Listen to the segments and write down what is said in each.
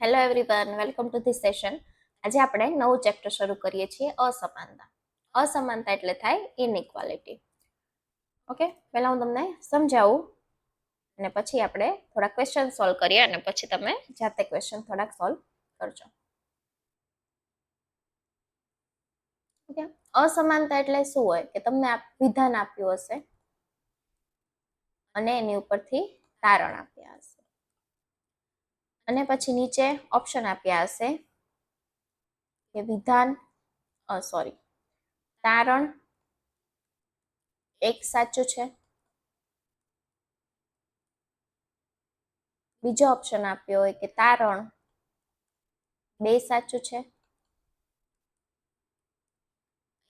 Hello everyone, welcome to this session. આજે આપણે નવું ચેપ્ટર શરૂ કરીએ છીએ, અસમાનતા. અસમાનતા એટલે થાય ઇનઇક્વાલિટી. ઓકે, પહેલા હું તમને સમજાવું અને પછી આપણે થોડા ક્વેશ્ચન સોલ્વ કરીએ અને પછી તમે જાતે ક્વેશ્ચન થોડાક સોલ્વ કરજો. ઓકે, અસમાનતા એટલે શું હોય કે તમને વિધાન આપ્યું હશે અને એની ઉપરથી તારણ આપ્યા હશે અને પછી નીચે ઓપ્શન આપ્યા હશે કે વિધાન તારણ એક સાચું છે, બીજો ઓપ્શન આપ્યો હોય કે તારણ બે સાચું છે.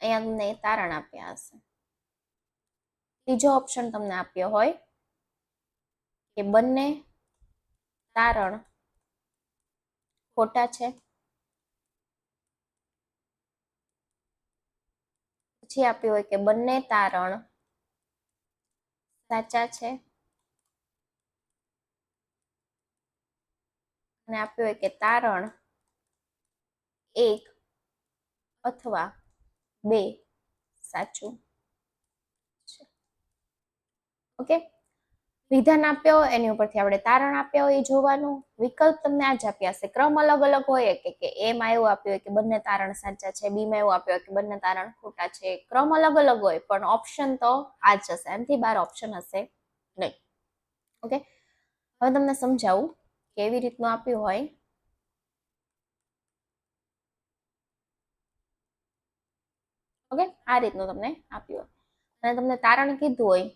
અહીંયા તમને તારણ આપ્યા હશે. ત્રીજો ઓપ્શન તમને આપ્યો હોય કે બંને તારણ ખોટા છે. પછી આપ્યું હોય કે બંને તારણ સાચા છે અને આપ્યું હોય કે તારણ એક અથવા બે સાચું છે. ઓકે, વિધાન આપ્યો એની ઉપરથી આપણે તારણ આપ્યા હોય એ જોવાનું. વિકલ્પ તમને આ જ આપ્યા હશે, ક્રમ અલગ અલગ હોય કે એમાં એવું આપ્યું હોય કે બંને તારણ સાચા છે, બીમાં એવું આપ્યું હોય કે બંને તારણ ખોટા છે. ક્રમ અલગ અલગ હોય પણ ઓપ્શન તો આ જ હશે, એનાથી બાર ઓપ્શન હશે નહીં. ઓકે, હવે તમને સમજાવું કેવી રીતનું આપ્યું હોય. ઓકે, આ રીતનું તમને આપ્યું હોય અને તમને તારણ કીધું હોય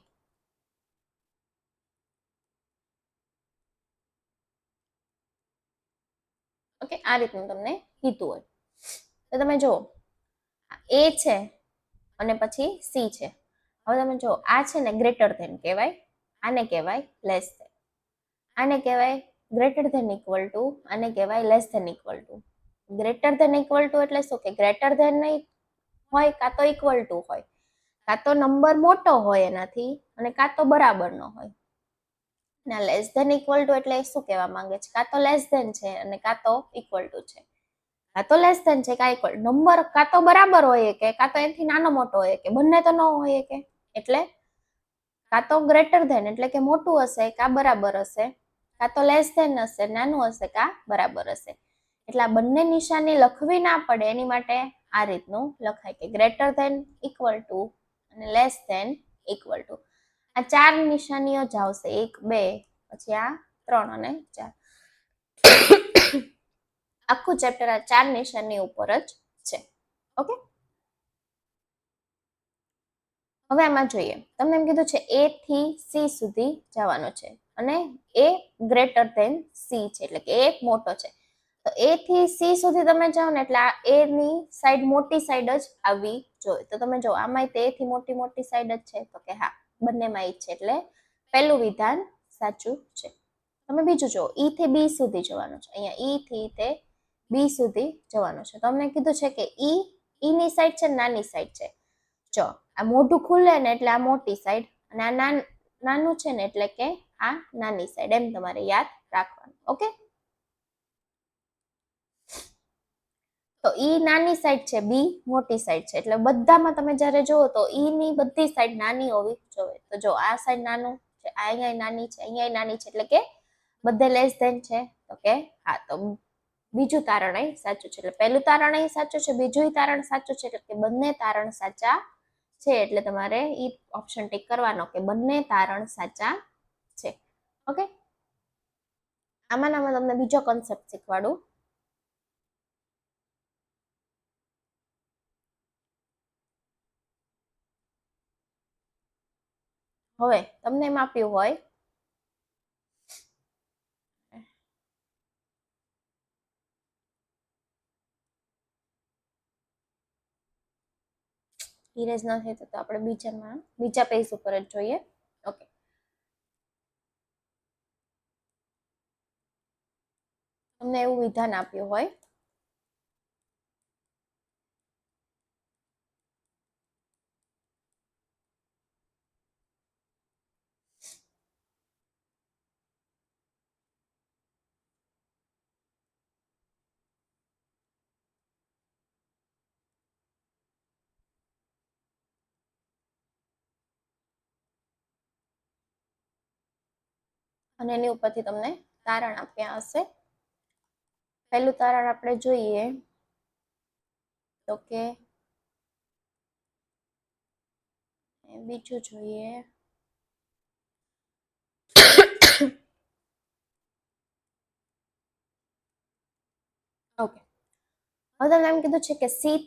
ઓકે, આ રીતનું તમને કીધું હોય તો તમે જુઓ એ છે અને પછી સી છે. હવે તમે જો આ છે ને ગ્રેટર ધેન કહેવાય, આને કહેવાય લેસ ધેન, આને કહેવાય ગ્રેટર ધેન ઇક્વલ ટુ, આને કહેવાય less than equal to. Greater than equal to એટલે શું કે ગ્રેટર ધેન નહીં હોય કાં તો ઇક્વલ ટુ હોય, કાં તો નંબર મોટો હોય એનાથી અને કાં તો બરાબરનો હોય. ના લેસ ધેન ઇક્વલ ટુ એટલે શું કહેવા માંગે છે, કાં તો લેસ ધેન છે અને કાં તો ઇક્વલ ટુ છે. કાં તો લેસ ધેન છે કાં ઇક્વલ, નંબર કાં તો બરાબર હોય કે કાં તો એનાથી નાનો મોટો હોય કે બંને તો ન હોય કે, એટલે કાં તો ગ્રેટર ધેન એટલે કે મોટું હશે કાં બરાબર હશે, કાં તો લેસ ધેન હશે નાનું હશે કાં બરાબર હશે. એટલે આ બંને નિશાની લખવી ના પડે એની માટે આ રીતનું લખાય કે ગ્રેટર ધેન ઇક્વલ ટુ અને લેસ ધેન ઇક્વલ ટુ. આ ચાર નિશાનીઓ જ આવશે, 1 2 પછી આ 3 અને 4. આખું ચેપ્ટર આ ચાર નિશાની ઉપર જ છે. ઓકે, હવે આમાં જોઈએ, તમને એમ કીધું છે એ થી સી સુધી જવાનું છે અને એ ગ્રેટર ધેન સી છે એટલે કે એ મોટો છે. તો એ થી સી સુધી તમે જાઓ ને એટલે આ એ ની સાઈડ મોટી સાઈડ જ આવવી જોઈએ. તો તમે જો આમાં તે થી મોટી મોટી સાઈડ જ છે તો કે હા બંનેમાં ઈ છે એટલે પહેલું વિધાન સાચું છે. તમે બીજું જો ઈ થી બી સુધી જવાનું છે, અહીંયા ઈ થી તે બી સુધી જવાનું છે. તો અમને કીધું છે કે ઈ ની સાઈડ છે નાની સાઈડ છે. જો આ મોઢું ખુલે ને એટલે આ મોટી સાઈડ અને આ નાનું છે ને એટલે કે આ નાની સાઈડ, એમ તમારે યાદ રાખવાનું. ઓકે, તો ઈ નાની સાઈડ છે, બી મોટી સાઈડ છે એટલે બધામાં તમે જ્યારે જુઓ તો ઈ ની બધી સાઈડ નાની હોવી જોઈએ. તો જો આ સાઈડ નાનું છે, આ અહીંયા નાની છે, અહીંયા નાની છે એટલે કે બધે લેસ ધેન છે. તો કે હા, તો બીજું તારણ અહીં સાચું છે. એટલે પહેલું તારણ અહીં સાચું છે, બીજું તારણ સાચું છે એટલે કે બંને તારણ સાચા છે. એટલે તમારે ઈ ઓપ્શન ટિક કરવાનો કે બંને તારણ સાચા છે. ઓકે, આમાં તમને બીજો કોન્સેપ્ટ શીખવાડું. હવે તમને એમ આપ્યું હોય ઇરેઝ ન થાય તો આપણે બીજા પેજ ઉપર જ જોઈએ. ઓકે, તમને એવું વિધાન આપ્યું હોય અને એની ઉપરથી તમને તારણ આપ્યા હશે. પહેલું તારણ આપણે જોઈએ તો કે બીજું જોઈએ ઓકે. હવે તમને એમ કીધું છે કે સી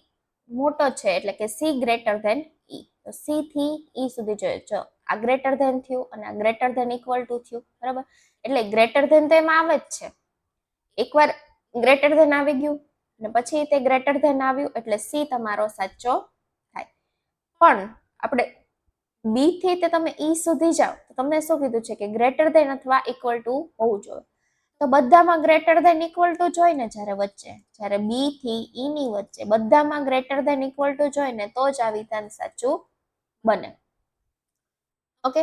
મોટો છે એટલે કે સી ગ્રેટર ધેન ઈ. તો સી થી ઈ સુધી જોઈએ. જો આ ગ્રેટર ધેન થયું અને આ ગ્રેટર ધેન ઇક્વલ ટુ થયું, બરાબર. એટલે ગ્રેટર ધેન તો એમાં આવે જ છે. એકવાર ગ્રેટર ધેન આવી ગયું અને પછી તે ગ્રેટર ધેન આવ્યું એટલે સી તમારો સાચો થાય. પણ આપણે બી થી તે તમે ઈ સુધી જાઓ તો તમને શું કીધું છે કે ગ્રેટર ધેન અથવા ઇક્વલ ટુ હોવું જોઈએ. તો બધામાં ગ્રેટર ધેન ઇક્વલ ટુ જોઈ ને જ્યારે વચ્ચે, જ્યારે બી થી ઈ ની વચ્ચે બધામાં ગ્રેટર ધેન ઇક્વલ ટુ જોઈ ને તો જ આ વિધાન સાચું બને. ઓકે,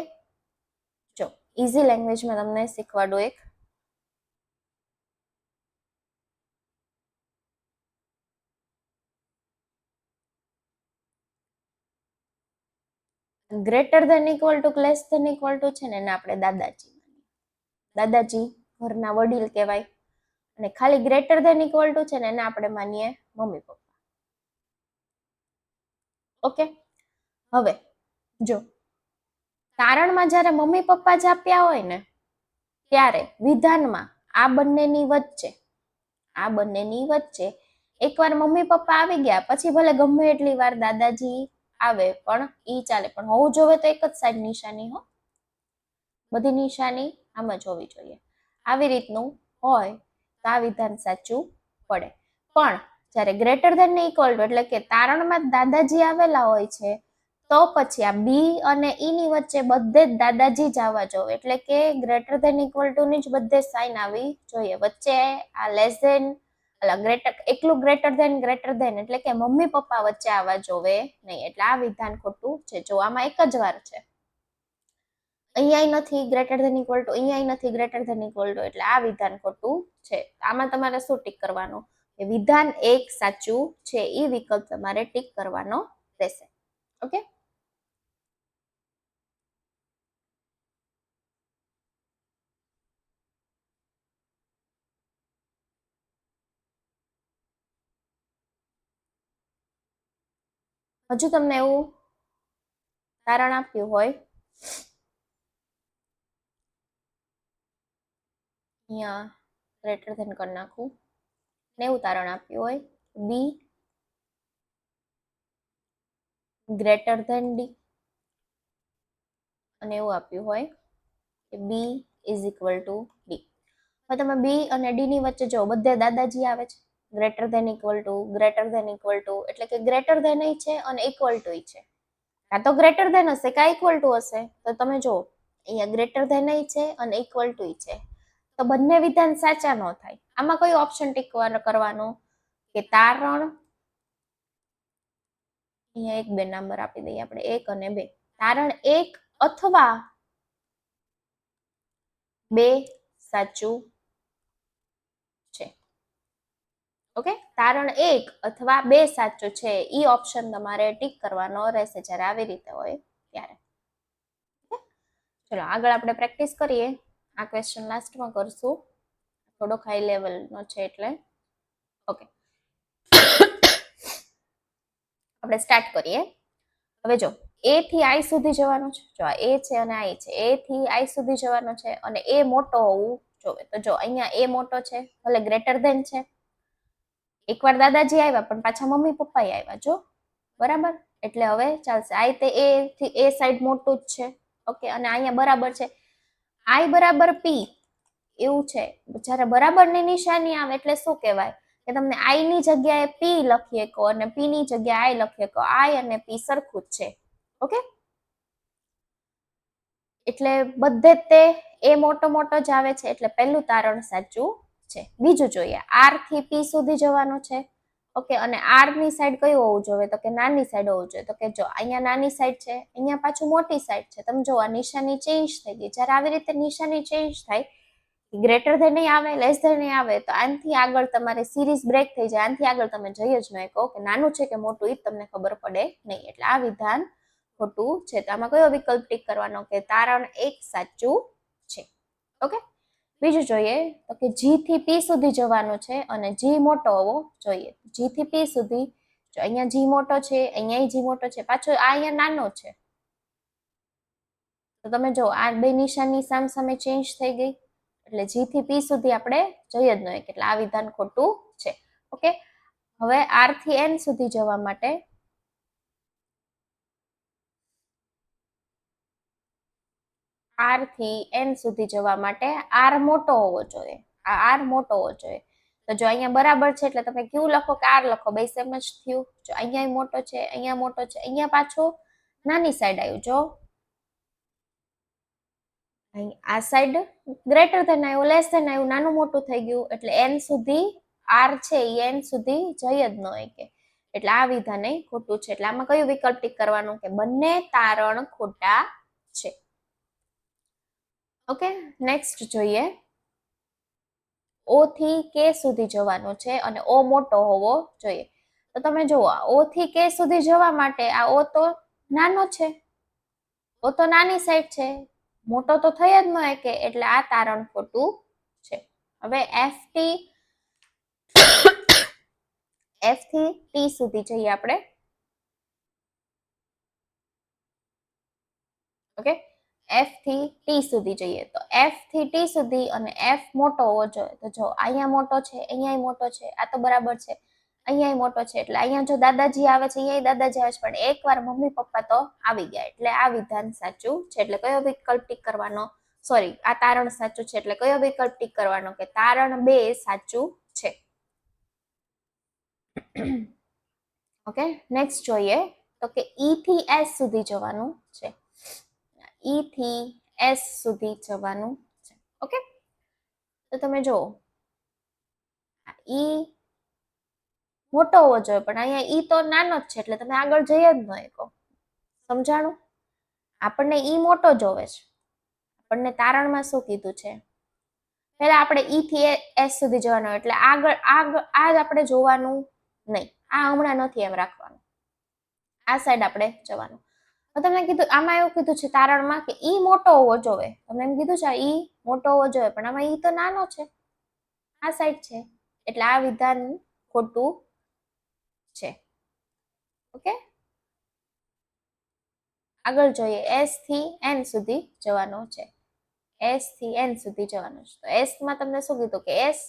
જો ઈઝી લેંગ્વેજમાં તમને શીખવાડું એક. Greater than equal to less than equal to છે ને એને આપણે દાદાજી. દાદાજી ઘરના વડીલ કહેવાય અને ખાલી ગ્રેટર ધેન ઇક્વલ ટુ છે ને એને આપણે માનીએ મમ્મી પપ્પા. ઓકે, હવે જો તારણમાં જ્યારે મમ્મી પપ્પા જ આપ્યા હોય ને ત્યારે વિધાનમાં આ બંનેની વચ્ચે એકવાર મમ્મી પપ્પા આવી ગયા પછી ભલે ગમે એટલી વાર દાદાજી આવે પણ ઈ ચાલે, પણ હોવું જોવે તો એક જ સાઈડ નિશાની હો, બધી નિશાની આમ જ હોવી જોઈએ. આવી રીતનું હોય તો આ વિધાન સાચું પડે. પણ જ્યારે ગ્રેટર ધેન ને ઇક્વલ ટુ એટલે કે તારણમાં દાદાજી આવેલા હોય છે તો પછી આ બી અને ઈ ની વચ્ચે બધે જ દાદાજી જ આવવા જોઈએ. એટલે કે ગ્રેટર ધેન ઇક્વલ ટુ ની જ બધે સાઈન આવી જોઈએ. વચ્ચે આ લેસ ધેન એકલું ગ્રેટર ધેન એટલે કે મમ્મી પપ્પા વચ્ચે આવવા જોવે નહીં. એટલે આ વિધાન ખોટું છે. જો આમાં એક જ વાર છે, અહીંયા નથી ગ્રેટર ધેન ઇક્વલ ટુ, અહીંયા નથી ગ્રેટર ધેન ઇક્વલ ટુ, એટલે આ વિધાન ખોટું છે. આમાં તમારે શું ટીક કરવાનું કે વિધાન એક સાચું છે, એ વિકલ્પ તમારે ટીક કરવાનો રહેશે. ઓકે, હજુ તમને એવું તારણ આપ્યું હોય અહીંયા ગ્રેટર ધેન કરી નાખું ને એવું તારણ આપ્યું હોય બી ગ્રેટર ધેન ડી અને એવું આપ્યું હોય કે B is equal to D. હવે તમે બી અને ડી ની વચ્ચે જો બધે દાદાજી આવે છે, ગ્રેટર ધેન ઇક્વલ ટુ એટલે કે ગ્રેટર ધેન છે અને ઇક્વલ ટુ છે. કાં તો ગ્રેટર ધેન હશે કાં ઇક્વલ ટુ હશે. તો તમે જો અહીંયા ગ્રેટર ધેન છે અને ઇક્વલ ટુ છે તો બંને વિધાન સાચા ન થાય. આમાં કયો ઓપ્શન ટીક કરવાનો કે તારણ, અહીંયા 1 2 નંબર આપી દઈએ આપણે 1 અને 2, તારણ 1 અથવા 2 સાચું છે. ઓકે, તારણ 1 અથવા 2 સાચું છે, ઈ ઓપ્શન તમારે ટીક કરવાનો રહેશે જ્યારે આવી રીતે હોય ત્યારે. ચલો આગળ આપણે પ્રેક્ટિસ કરીએ. આ ક્વેશ્ચન લાસ્ટમાં કરશું, થોડોક હાઈ લેવલનો છે એટલે. ઓકે, આપણે સ્ટાર્ટ કરીએ. હવે જો એ થી આઈ સુધી જવાનું છે. જો આ એ છે અને આઈ છે, એ થી આઈ સુધી જવાનું છે અને એ મોટો હોવું જોઈએ. તો જો અહીંયા એ મોટો છે, ભલે ગ્રેટર ધેન છે. એકવાર દાદાજી આવ્યા પણ પાછા મમ્મી પપ્પા આવ્યા જો, બરાબર. એટલે હવે ચાલશે. આઈ તે એ થી એ સાઈડ મોટું જ છે. ઓકે, અને અહીંયા બરાબર છે. આઈ બરાબર પી એવું છે. જ્યારે બરાબરની નિશાની આવે એટલે શું કહેવાય કે તમને આઈ ની જગ્યાએ પી લખી શકો અને પી ની જગ્યાએ આઈ લખી શકો. આઈ અને પી સરખું જ છે. ઓકે, એટલે બધે તે એ મોટો મોટો જ આવે છે એટલે પહેલું તારણ સાચું છે. બીજું જોઈએ, આર થી પી સુધી જવાનું છે. ઓકે, અને આર ની સાઈડ કયું હોવું જોઈએ તો કે નાની સાઈડ હોવું જોઈએ. તો કે જો અહીંયા નાની સાઈડ છે, અહીંયા પાછું મોટી સાઈડ છે. તમે જો આ નિશાની ચેન્જ થઈ ગઈ. જ્યારે આવી રીતે નિશાની ચેન્જ થાય, ગ્રેટર ધેન આવે લેસ ધેન આવે તો આનાથી આગળ તમારે સિરીઝ બ્રેક થઈ જાય. આનાથી આગળ તમે જઈ જ નહીં કહો કે નાનું છે કે મોટું એ તમને ખબર પડે નહીં. એટલે આ વિધાન ખોટું છે. તો આમાં કયો વિકલ્પ ટીક કરવાનો કે તારણ 1 સાચું છે. ઓકે, બીજું જોઈએ તો કે જી થી પી સુધી જવાનું છે અને જી મોટો હોવો જોઈએ. જી થી પી સુધી, જો અહીંયા જી મોટો છે, અહીંયા જી મોટો છે, પાછો આ અહીંયા નાનો છે. તો તમે જો આ બે નિશાની સામ સામે ચેન્જ થઈ ગઈ, એટલે જી થી પી સુધી આપણે જઈ જ નહીં, એટલે આ વિધાન ખોટું છે. ઓકે, હવે આર થી એન સુધી જવા માટે આર થી એન સુધી જવા માટે આર મોટો હોવો જોઈએ. આ આર મોટો હોવો જોઈએ. તો જો અહીંયા બરાબર છે એટલે તમે ક્યુ લખો કે આર લખો, બે સેમ જ થયું. જો અહીંયા મોટો છે, અહીંયા મોટો છે, અહીંયા પાછો નાની સાઈડ આવ્યું. જો આ સાઈડ ગ્રેટર ધેન આવ્યું, લેસ ધેન આવ્યું, નાનું મોટું થઈ ગયું, એટલે એન સુધી આર છે એ એન સુધી જઈ જ ન કે, એટલે આ વિધાન ખોટું છે. એટલે આમાં કયું વિકલ્પ ટીક કરવાનું કે બંને તારણ ખોટા છે. ઓકે, નેક્સ્ટ જોઈએ. ઓ થી કે સુધી જવાનું છે અને ઓ મોટો હોવો જોઈએ. તો તમે જુઓ, ઓ થી કે સુધી જવા માટે આ ઓ તો નાનો છે, ઓ તો નાની સાઈડ છે, મોટો તો થઈ જ ન કે, એટલે આ તારણ ખોટું છે. હવે એફ થી ટી સુધી જઈએ આપણે. ઓકે, એફ થી ટી સુધી જઈએ તો એફ થી ટી સુધી અને એફ મોટો હોવો જોઈએ. તો જો અહીંયા મોટો છે, અહીંયા મોટો છે, આ તો બરાબર છે, અહીંયા મોટો છે, એટલે અહીંયા જો દાદાજી આવે છે, અહીંયા દાદાજી આવે છે, પણ એકવાર મમ્મી પપ્પા તો આવી ગયા, એટલે આ વિધાન સાચું છે. એટલે કયો વિકલ્પ ટીક કરવાનો? સોરી, આ તારણ સાચું છે, એટલે કયો વિકલ્પ ટીક કરવાનો કે તારણ 2 સાચું છે. ઓકે, નેક્સ્ટ જોઈએ તો કે ઈ થી એસ સુધી જવાનું છે. ઈ થી એસ સુધી જવાનું છે. ઓકે, તો તમે જો ઈ મોટો હોવો જોઈએ, પણ અહીંયા ઈ તો નાનો જ છે, એટલે તમે આગળ જઈ જ ન શકો. સમજાણું? આપણને ઈ મોટો જોવે છે. આપણને તારણમાં શું કીધું છે? પહેલા આપણે ઈ થી એસ સુધી જવાનું, એટલે આગળ આ જ આપણે જોવાનું નહીં. આ હમણાં નથી એમ રાખવાનું, આ સાઈડ આપણે જવાનું. તમને કીધું, આમાં એવું કીધું છે તારણમાં કે ઈ મોટો હોવો જોઈએ. તમને એમ કીધું છે ઈ મોટો હોવો જોઈએ, પણ આમાં ઈ તો નાનો છે, આ સાઈડ છે, એટલે આ વિધાન ખોટું છે. ઓકે, આગળ જોઈએ. એસ થી એન સુધી જવાનું છે. એસ થી એન સુધી જવાનું છે. તો એસ માં તમને શું કીધું કે એસ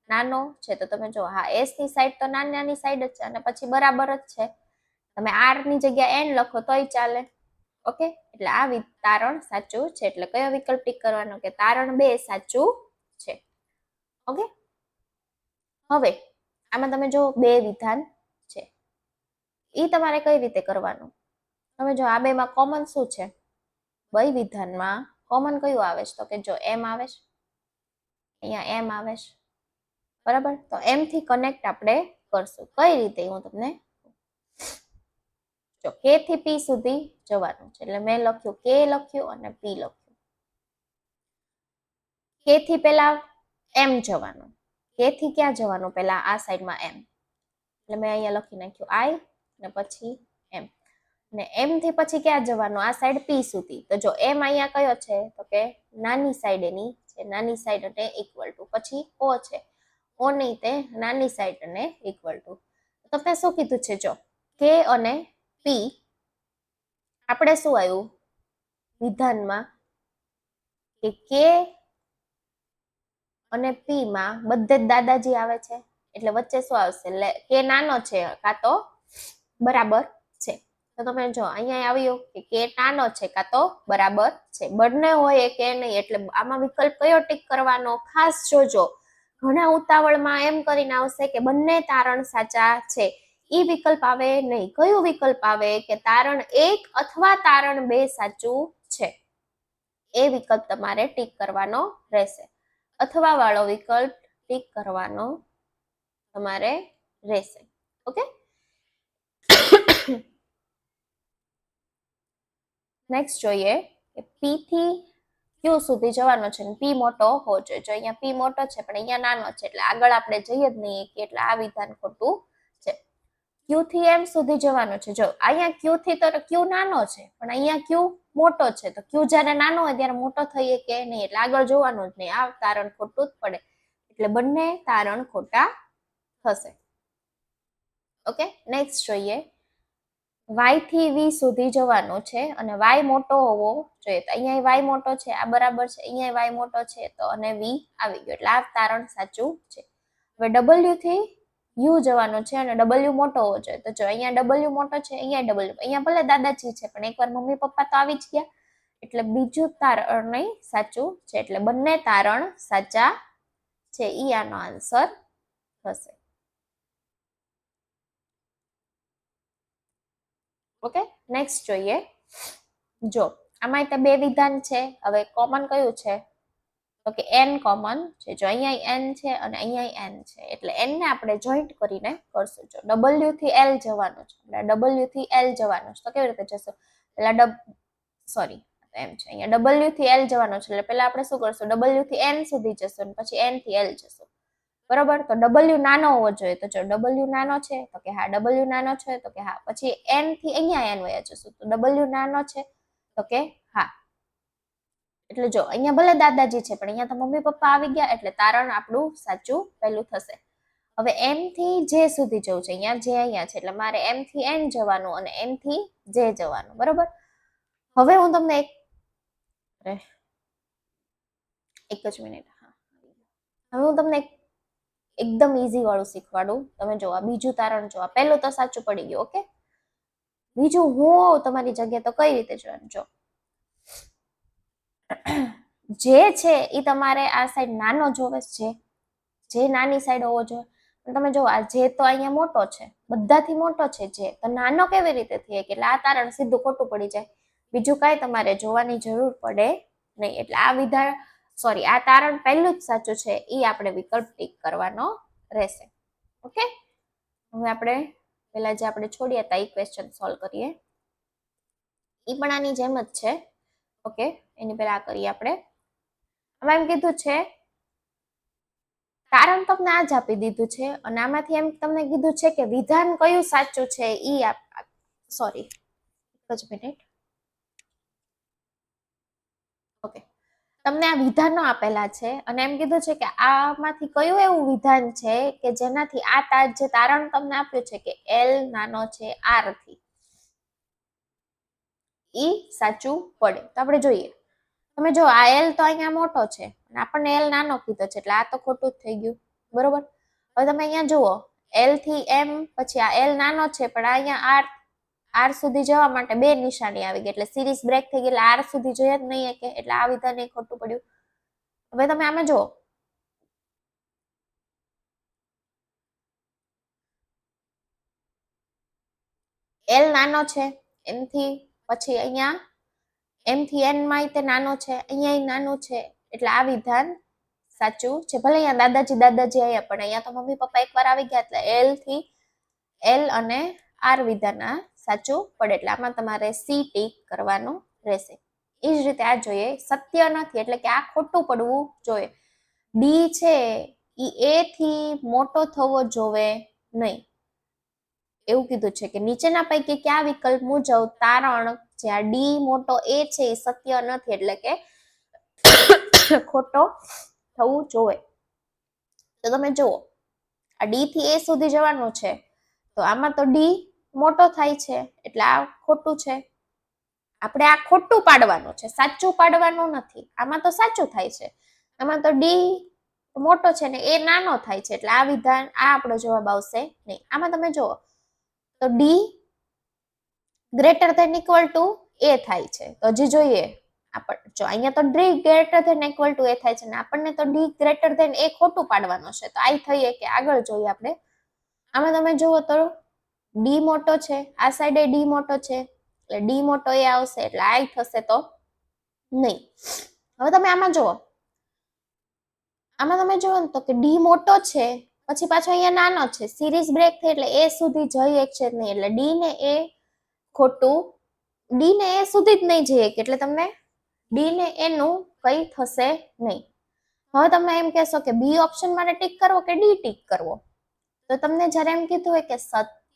નાનો છે, તો તમે જો હા એસ ની સાઈડ તો નાની સાઈડ જ છે અને પછી બરાબર જ છે. તમે આર ની જગ્યા એન લખો તોય ચાલે. ઓકે, એટલે આ તારણ સાચું છે. એટલે કયો વિકલ્પ ટીક કરવાનો કે તારણ 2 સાચું છે. ઓકે, હવે આમાં તમે જો બે વિધાન છે, એ તમારે કઈ રીતે કરવાનું? તમે જો આ બેમાં કોમન શું છે? બે વિધાનમાં કોમન કયું આવે છે? તો કે જો એમ આવે છે, અહીંયા એમ આવે છે, બરાબર. તો એમ થી કનેક્ટ આપણે કરશું. કઈ રીતે હું તમને જો કે થી પી સુધી જવાનું છે, એટલે મેં લખ્યું કે લખ્યું અને પી લખ્યું. કે થી પેલા એમ જવાનું. કે થી ક્યાં જવાનું? પેલા આ સાઈડમાં એમ, એટલે મેં અહીંયા લખી નાખ્યું આઈ અને પછી એમ. ને એમ થી પછી ક્યાં જવાનું? આ સાઈડ પી સુધી. તો જો એમ અહીંયા કયો છે? તો કે નાની સાઈડ એની છે, નાની સાઈડ અને ઇક્વલ ટુ, પછી ઓ છે, ઓ નહીં તે નાની સાઈડ અને ઇક્વલ ટુ. તમને શું કીધું છે? જો કે અને પી આપણે શું આવ્યું વિધાનમાં કે અને પી માં બધે જ દાદાજી આવે છે, એટલે વચ્ચે શું આવશે? કે નાનો છે કાં તો બરાબર છે. તો તમે જો અહીંયા આવ્યું કે નાનો છે કાં તો બરાબર છે, બંને હોય કે નહીં. એટલે આમાં વિકલ્પ કયો ટીક કરવાનો ખાસ જોજો. ઘણા ઉતાવળમાં એમ કરીને આવશે કે બંને તારણ સાચા છે, ઈ વિકલ્પ આવે નહીં. કયું વિકલ્પ આવે કે તારણ 1 અથવા તારણ 2 સાચું છે, એ વિકલ્પ તમારે ટીક કરવાનો રહેશે. અથવા વાળો વિકલ્પ ટીક કરવાનો તમારે રહેશે. ઓકે, નેક્સ્ટ જોઈએ કે પી થી ક્યુ સુધી જવાનો છે, પી મોટો હોવો જોઈએ. જો અહીંયા પી મોટો છે પણ અહીંયા નાનો છે, એટલે આગળ આપણે જઈએ જ નહીં કે, એટલે આ વિધાન ખોટું છે. ક્યુ થી એમ સુધી જવાનું છે. જો અહીંયા ક્યુ થી તો ક્યુ નાનો છે, પણ અહીંયા ક્યુ મોટો છે, તો ક્યુ જ્યારે નાનો હોય ત્યારે મોટો થઈએ કે નહીં, એટલે આગળ જોવાનું જ નહીં. આ તારણ ખોટું જ પડે, એટલે બંને તારણ ખોટા થશે. ઓકે, નેક્સ્ટ જોઈએ. વાય થી વી સુધી જવાનું છે અને વાય મોટો હોવો જોઈએ. તો અહીંયા વાય મોટો છે, આ બરાબર છે. અહીંયા વાય મોટો છે તો અને વી આવી ગયો, એટલે આ તારણ સાચું છે. હવે ડબલ્યુ થી યુ જવાનું છે અને ડબલ્યુ મોટો હોવો જોઈએ. તો જો અહીંયા ડબલ્યુ મોટો છે, અહીંયા ડબલ્યુ, અહીંયા ભલે દાદાજી છે પણ એકવાર મમ્મી પપ્પા તો આવી જ ગયા, એટલે બીજું તારણ નહીં સાચું છે. એટલે બંને તારણ સાચા છે. ઈ આનો આન્સર થશે. ઓકે, નેક્સ્ટ જોઈએ. જો આમાં તો બે વિધાન છે. હવે કોમન કયું છે? તો કે n કોમન છે. જો અહીંયા n છે અને અહીંયા n છે, એટલે n ને આપણે જોઈન્ટ કરીને કરશું. જો w થી l જવાનું છે, એટલે w થી l જવાનું છે, તો કેવી રીતે જશું? પેલા સોરી એમ છે, અહીંયા w થી l જવાનું છે, એટલે પેલા આપણે શું કરશું? w થી n સુધી જશું અને પછી n થી l જશું. બરોબર, તો w નાનો હોવો જોઈએ. તો જો w નાનો છે તો કે હા, w નાનો છે તો કે હા. પછી n થી અહીંયા n વયા જશું, તો w નાનો છે તો કે હા. એટલે જો અહીંયા ભલે દાદાજી છે પણ અહીંયા તો મમ્મી પપ્પા આવી ગયા, એટલે તારણ આપણું સાચું પહેલું થશે. હવે m થી j સુધી જવું છે. અહીંયા j અહીંયા છે, એટલે મારે m થી n જવાનું અને n થી j જવાનું. બરોબર, હવે હું તમને એક જ મિનિટ, હા, હવે હું તમને એકદમ ઈઝી વાળું શીખવાડું. તમે જો આ બીજું તારણ જો, આ પહેલું તો સાચું પડી ગયું. ઓકે, બીજું હું તમારી જગ્યાએ તો કઈ રીતે જોવાનું? જો જે છે એ તમારે આ સાઈડ નાનો જોવે છે, જે નાની સાઈડ હોવો જોઈએ. પણ તમે જો આ જે તો અહીંયા મોટો છે, બધાથી મોટો છે જે, તો નાનો કેવી રીતે થઈએ? એટલે આ તારણ સીધું ખોટું પડી જાય. બીજું કાંઈ તમારે જોવાની જરૂર પડે નહીં. એટલે આ વિધાન આ તારણ પહેલું જ સાચું છે, એ આપણે વિકલ્પ ટીક કરવાનો રહેશે. ઓકે, હવે આપણે પેલા જે આપણે છોડ્યા હતા એ ક્વેશ્ચન સોલ્વ કરીએ. એ પણ આની જેમ જ છે. ઓકે, એની પહેલા આ કરીએ આપણે. આમાં એમ કીધું છે તારણ તમને આ જ આપી દીધું છે અને આમાંથી એમ તમને કીધું છે કે વિધાન કયું સાચું છે. ઈ સોરી એક જ મિનિટ. ઓકે, તમને આ વિધાનો આપેલા છે અને એમ કીધું છે કે આમાંથી કયું એવું વિધાન છે કે જેનાથી આ જે તારણ તમને આપ્યું છે કે l નાનો છે r થી, ઈ સાચું પડે. તો આપણે જોઈએ. તમે જો આ l તો અહીંયા મોટો છે અને આપણને l નાનો કીધો છે, એટલે આ તો ખોટું જ થઈ ગયું. બરોબર, હવે તમે અહીંયા જુઓ l થી m, પછી આ l નાનો છે પણ અહીંયા r સુધી જવા માટે બે નિશાની આવી ગઈ, એટલે સિરીઝ બ્રેક થઈ ગઈ, એટલે r સુધી જોઈએ જ નહીં કે, એટલે આ વિધાન એ ખોટું પડ્યું. હવે તમે આમાં જુઓ l નાનો છે એમથી, પછી અહીંયા m થી n માં તે નાનો છે, અહીંયા નાનું છે, એટલે આ વિધાન સાચું છે. ભલે અહીંયા દાદાજી અહીંયા, પણ અહીંયા તો મમ્મી પપ્પા એકવાર આવી ગયા, એટલે l થી l અને r વિધાન આ સાચું પડે. એટલે આમાં તમારે c ટીક કરવાનું રહેશે. એ જ રીતે આ જોઈએ સત્ય નથી, એટલે કે આ ખોટું પડવું જોઈએ. d છે ઈ a થી મોટો થવો જોવે નહીં, એવું કીધું છે કે નીચેના પૈકી કયા વિકલ્પ મુજબ તારણ જે આ ડી મોટો એ છે એ સત્ય નથી, એટલે કે ખોટો થવું જોવે. તો તમે જુઓ આ ડી થી એ સુધી જવાનું છે, તો આમાં તો ડી મોટો થાય છે, એટલે આ ખોટું છે. આપણે આ ખોટું પાડવાનું છે, સાચું પાડવાનું નથી. આમાં તો સાચું થાય છે, આમાં તો ડી મોટો છે ને એ નાનો થાય છે, એટલે આ વિધાન આ આપણો જવાબ આવશે નહીં. આમાં તમે જુઓ તો D greater than equal to A થાય છે, તો હજી જોઈએ જો અહીંયા તો D greater than equal to A થાય છે ને આપણને તો ડી ગ્રેટર ધેન એ ખોટું પાડવાનું છે, તો આ થઈએ કે આગળ જોઈએ આપણે. આમાં તમે જુઓ તો ડી મોટો છે, આ સાઈડે ડી મોટો છે, એટલે ડી મોટો એ આવશે, એટલે આ થશે તો નહીં. હવે તમે આમાં જુઓ ને તો કે ડી મોટો છે, પછી પાછો અહીંયા નાનો છે, સિરીઝ બ્રેક થઈ એટલે એ સુધી જઈએ છે જ નહીં, એટલે ડી ને એ ખોટું, ડી ને એ સુધી જ નહીં જઈએ, એટલે તમને ડી ને એનું કઈ થશે નહીં. હવે તમે એમ કહેશો કે બી ઓપ્શન માટે ટીક કરવો કે ડી ટીક કરવો, તો તમને જ્યારે એમ કીધું હોય કે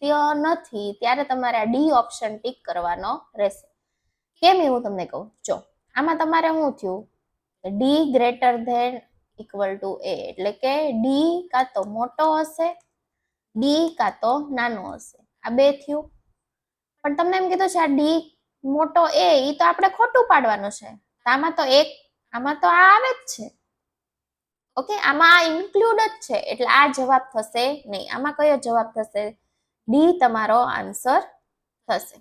સત્ય નથી ત્યારે તમારે આ ડી ઓપ્શન ટીક કરવાનો રહેશે. કેમ એવું તમને કહું, જો આમાં તમારે શું થયું, D greater than equal to A, એટલે કે ડી કાં તો મોટો હશે, ડી કાં તો નાનો હશે, આ બે થયું. પણ તમને એમ કીધું છે આ ડી મોટો એ તો આપણે ખોટું પાડવાનું છે. આમાં તો આમાં તો આ આવે જ છે. ઓકે, આમાં આ ઇન્ક્લુડ જ છે, એટલે આ જવાબ થશે નહીં. આમાં કયો જવાબ થશે? ડી તમારો આન્સર થશે.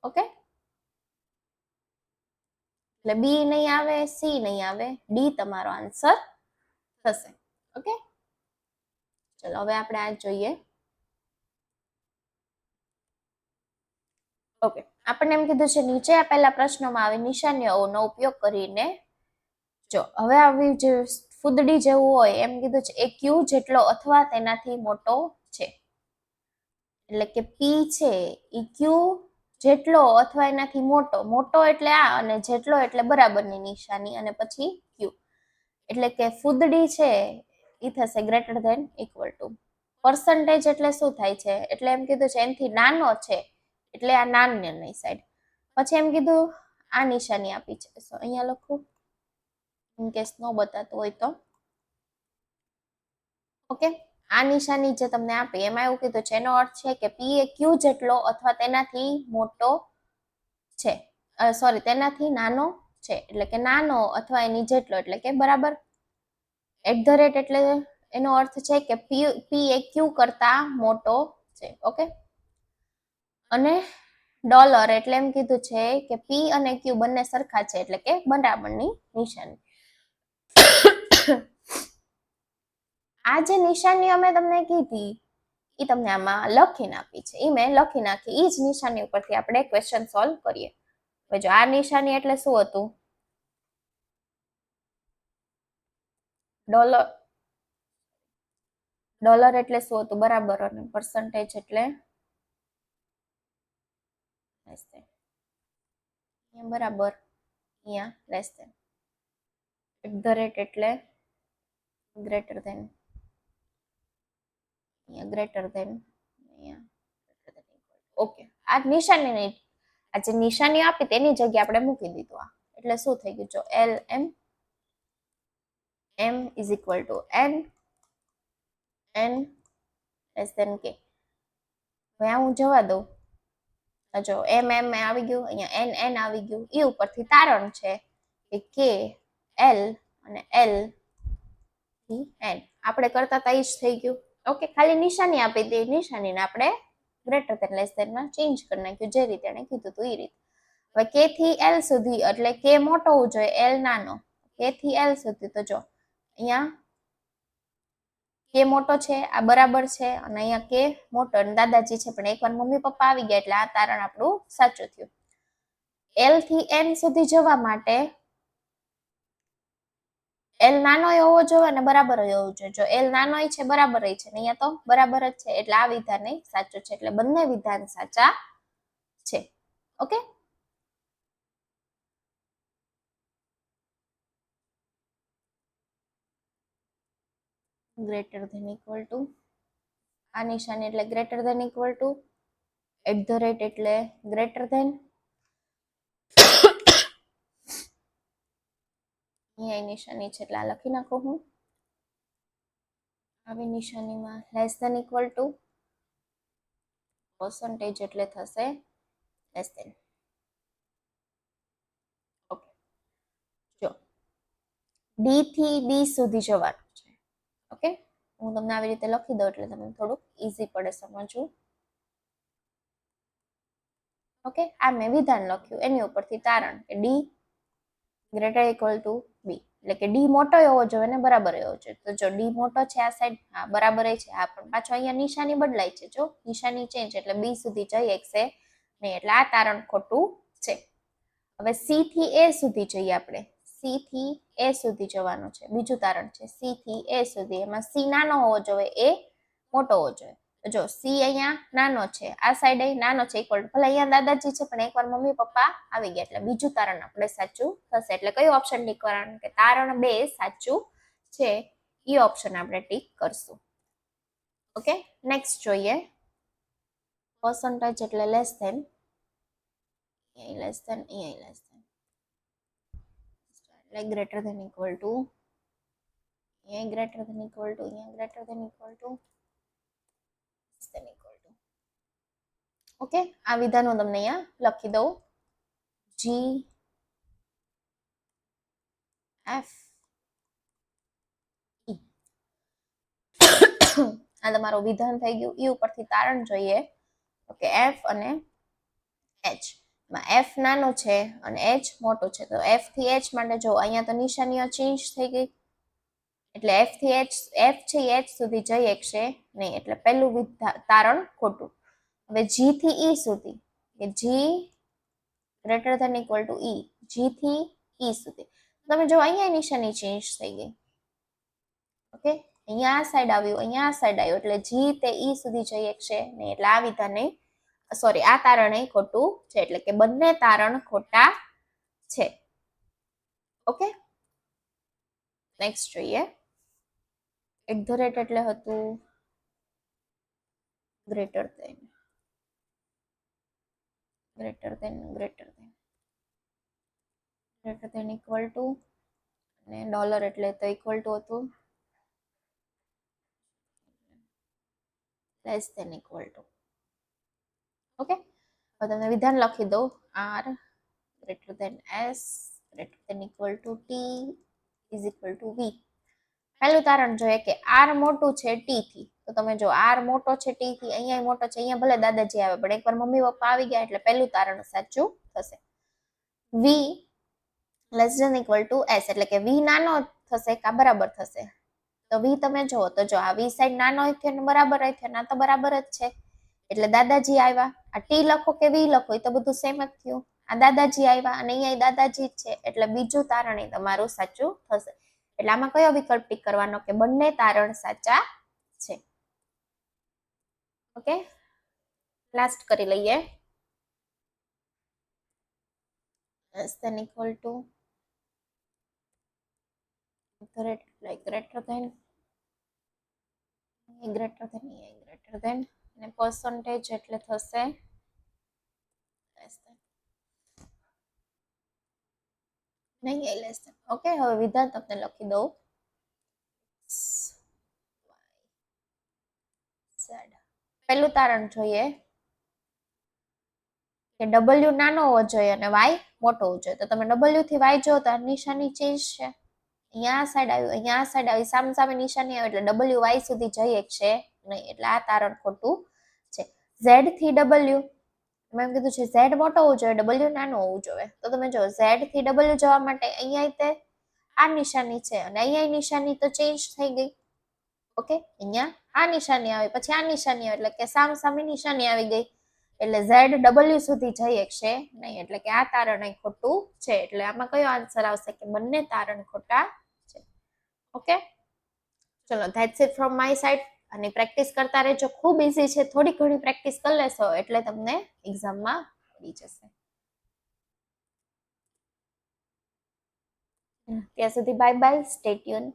ઓકે, એટલે બી નહીં આવે, સી નહીં આવે, ડી તમારો આન્સર થશે. ઓકે, ચલો હવે આપણે આ જોઈએ. ઓકે, આપણને એમ કીધું છે નીચે આપેલા પ્રશ્નોમાં આવી નિશાનીઓનો ઉપયોગ કરીને, જો હવે આવી જે ફૂદડી જેવું હોય એમ કીધું છે, એ ક્યુ જેટલો અથવા તેનાથી મોટો છે. એટલે કે પી છે એ ક્યુ જેટલો અથવા એનાથી મોટો, મોટો એટલે આ અને જેટલો એટલે બરાબરની નિશાની અને પછી ક્યુ. એટલે કે ફૂદડી છે એ થશે greater than equal to. Percentage એટલે શું થાય છે? એટલે એમ કીધું છે એનાથી નાનો છે એટલે આ નાની સાઈડ. પછી એમ કીધું આ નિશાની આપી છે, સો અહીંયા લખું ઇન કેસ નો બતાતું હોય તો. ઓકે, આ નિશાની જે તમને આપી એમાં એવું કીધું છે, એનો અર્થ છે કે પી એ ક્યુ જેટલો અથવા તેનાથી મોટો છે, સોરી તેનાથી નાનો છે, એટલે કે નાનો અથવા એની જેટલો, એટલે કે બરાબર. એટ ધ રેટ એટલે એનો અર્થ છે કે પી એ ક્યુ કરતા મોટો છે. ઓકે, અને ડોલર એટલે એમ કીધું છે કે પી અને ક્યુ બંને સરખા છે, એટલે કે બરાબરની નિશાની. આ જે નિશાની અમે તમને કીધી એ તમને આમાં લખીને આપી છે, એ મેં લખી નાખી. એ જ નિશાની ઉપરથી આપણે ક્વેશ્ચન સોલ્વ કરીએ. હવે જો આ નિશાની એટલે શું હતું? ડોલર એટલે શું હતું? બરાબર. અને પર્સન્ટેજ એટલે બરાબર, અહીંયા less than. At the rate એટલે ગ્રેટર ધેન, અહીંયા ગ્રેટર ધેન, અહીંયા. ઓકે, આ નિશાની નહીં, આ જે નિશાની આપી તેની જગ્યાએ આપણે મૂકી દીધું આ. એટલે શું થઈ ગયું? જો L M M is equal to N N less than K. હવે હું જવા દઉં, જો એમ એમ આવી ગયું, અહીંયા એન એન આવી ગયું. એ ઉપરથી તારણ છે કે કે એલ અને એલ થી એન આપણે કરતા તા જ થઈ ગયું. ઓકે, ખાલી નિશાની આપી દે, નિશાનીને આપણે ગ્રેટર ધેન લેસ ધેનમાં ચેન્જ કરી નાખ્યું, જે રીતે એને કીધું હતું એ રીતે. હવે કે થી એલ સુધી, એટલે કે મોટો હોવું જોઈએ, એલ નાનો. કે થી એલ સુધી તો જો અહીંયા કે મોટો છે, આ બરાબર છે, અને અહીંયા કે મોટો અને દાદાજી છે, પણ એકવાર મમ્મી પપ્પા આવી ગયા એટલે આ તારણ આપણું સાચું થયું. એલ થી એન સુધી જવા માટે એલ નાનો હોવો જોઈએ અને બરાબર હોવો જોઈએ. જો એલ નાનો છે બરાબર છે, અહીંયા તો બરાબર જ છે, એટલે આ વિધાન સાચું છે. એટલે બંને વિધાન સાચા છે. Okay, greater than equal to, આ નિશાની એટલે greater than equal to, at the rate એટલે ગ્રેટર ધેન, અહીંયા નિશાની છે એટલે આ લખી નાખું હું. આવી નિશાનીમાં less than equal to, percentage એટલે થશે લેસ ધેન. ઓકે, જો ડી થી બી સુધી જવાનું છે. ઓકે, હું તમને આવી રીતે લખી દઉં એટલે તમને થોડુંક ઈઝી પડે સમજવું. ઓકે, આ મેં વિધાન લખ્યું, એની ઉપરથી તારણ કે ડી ગ્રેટર ઇક્વલ ટુ બી, એટલે કે ડી મોટો હોવો જોઈએ ને બરાબર હોવો જોઈએ. તો જો ડી મોટો છે આ સાઈડ, હા બરાબર છે, હા પણ પાછો અહીંયા નિશાની બદલાય છે, જો નિશાની ચેન્જ, એટલે બી સુધી જઈ શકશે નહીં, એટલે આ તારણ ખોટું છે. હવે સી થી એ સુધી જઈએ આપણે, સી થી એ સુધી જવાનું છે, બીજું તારણ છે સી થી એ સુધી. એમાં સી નાનો હોવો જોઈએ, એ મોટો હોવો જોઈએ. જો સી અહીંયા નાનો છે, આ સાઈડ નાનો છે ઇક્વલ, ભલે અહીંયા દાદાજી છે પણ એકવાર મમ્મી પપ્પા આવી ગયા, એટલે બીજું તારણ આપણે સાચું થશે. એટલે કયું ઓપ્શન ટીક કરવાનું? કે તારણ 2 સાચું છે, એ ઓપ્શન આપણે ટીક કરશું. ઓકે, નેક્સ્ટ જોઈએ. પર્સન્ટેજ એટલે લેસ ધેન, અહીંયા લેસ ધેન, અહીંયા લેસ ધેન, એટલે ગ્રેટર ધેન ઇક્વલ ટુ, અહીંયા ગ્રેટર ધેન ઇક્વલ ટુ, અહીંયા greater than equal to, than equal to. Okay, આ વિધાન હું તમને અહીંયા લખી દઉં. જી એફ ઈ, આ તમારું વિધાન થઈ ગયું. ઈ ઉપરથી તારણ જોઈએ. ઓકે, એફ અને એચ, એફ નાનો છે અને એચ મોટો છે, તો એફ થી એચ માટે જો અહીંયા તો નિશાનીઓ ચેન્જ થઈ ગઈ, એટલે એફ થી એચ, એફ છે એચ સુધી જઈ શકશે નહીં, એટલે પહેલું તારણ ખોટું. હવે જી થી ઈ સુધી, કે જી ગ્રેટર ધેન ઇક્વલ ટુ ઈ, જી થી ઈ સુધી, તમે જો અહીંયા નિશાની ચેન્જ થઈ ગઈ. ઓકે, અહીંયા આ સાઈડ આવ્યું, અહીંયા આ સાઈડ આવ્યું, એટલે જી તે ઈ સુધી જઈ શકશે નહીં, એટલે આ વિધાને, સોરી, આ તારણ ખોટું છે, એટલે કે બંને તારણ ખોટા છે. ઓકે, નેક્સ્ટ જોઈએ. એટ ધ રેટ એટલે હતું greater than, greater than, greater than, greater than equal to, અને ડોલર એટલે તો ઇક્વલ ટુ હતું less than equal to. Okay, હવે તમને વિધાન લખી દઉં. R greater than S greater than equal to T is equal to V. પહેલું તારણ જોઈએ કે આર મોટું છે ટી થી, તો તમે જો આર મોટો છે ટી થી, અહીંયા મોટો છે, અહીંયા ભલે દાદાજી આવે પણ એકવાર મમ્મી પપ્પા આવી ગયા એટલે પહેલું તારણ સાચું થશે. V less than equal to S, એટલે કે વી નાનો થશે કા બરાબર થશે, તો વી તમે જુઓ તો જો આ વી સાઈડ નાનો થયો ને બરાબર થયો, ના તો બરાબર જ છે, એટલે દાદાજી આવ્યા. આ ટી લખો કે વી લખો એ તો બધું સેમ જ થયું. આ દાદાજી આવ્યા અને અહીંયા દાદાજી જ છે, એટલે બીજું તારણ તમારું સાચું થશે. એટલે આમાં કયો વિકલ્પ ટીક કરવાનો, કે બંને તારણ સાચા છે. ઓકે, લાસ્ટ કરી લઈએ. Less than equal to, greater than, greater than, greater than, અને પર્સન્ટેજ એટલે થશે લેસ ધેન, નહીં લેસ ધેન. ઓકે, હવે વિધાન તમને લખી દઉં. પહેલું તારણ જોઈએ કે ડબલ્યુ નાનો હોવો જોઈએ અને વાય મોટો હોવો જોઈએ, તો તમે ડબલ્યુ થી વાય જો તો આ નિશાની ચેન્જ છે, અહીંયા આ સાઈડ આવ્યું, અહીંયા આ સાઈડ આવી, સામે સામે નિશાની આવે એટલે ડબલ્યુ વાય સુધી જઈ શકશે નહીં, એટલે આ તારણ ખોટું છે. ઝેડ થી ડબલ્યુ, મેં એમ કીધું છે ઝેડ મોટો હોવું જોઈએ, ડબલ્યુ નાનો હોવું જોઈએ, તો તમે જો ઝેડ થી ડબલ્યુ જવા માટે અહીંયા તે આ નિશાની છે અને અહીંયા નિશાની તો ચેન્જ થઈ ગઈ. ઓકે, અહીંયા આ નિશાની આવી, પછી આ નિશાની આવે, એટલે કે સામ સામે નિશાની આવી ગઈ, એટલે ઝેડ ડબલ્યુ સુધી જઈ શકશે નહીં, એટલે કે આ તારણ ખોટું છે. એટલે આમાં કયો આન્સર આવશે, કે બંને તારણ ખોટા છે. ઓકે, ચલો, that's it from my side. અને પ્રેક્ટિસ કરતા રહેજો, ખૂબ ઇઝી છે, થોડી ઘણી પ્રેક્ટિસ કરી લેશો એટલે તમને એક્ઝામમાં આવડી જશે. ત્યાં સુધી બાય બાય, સ્ટે ટ્યુન.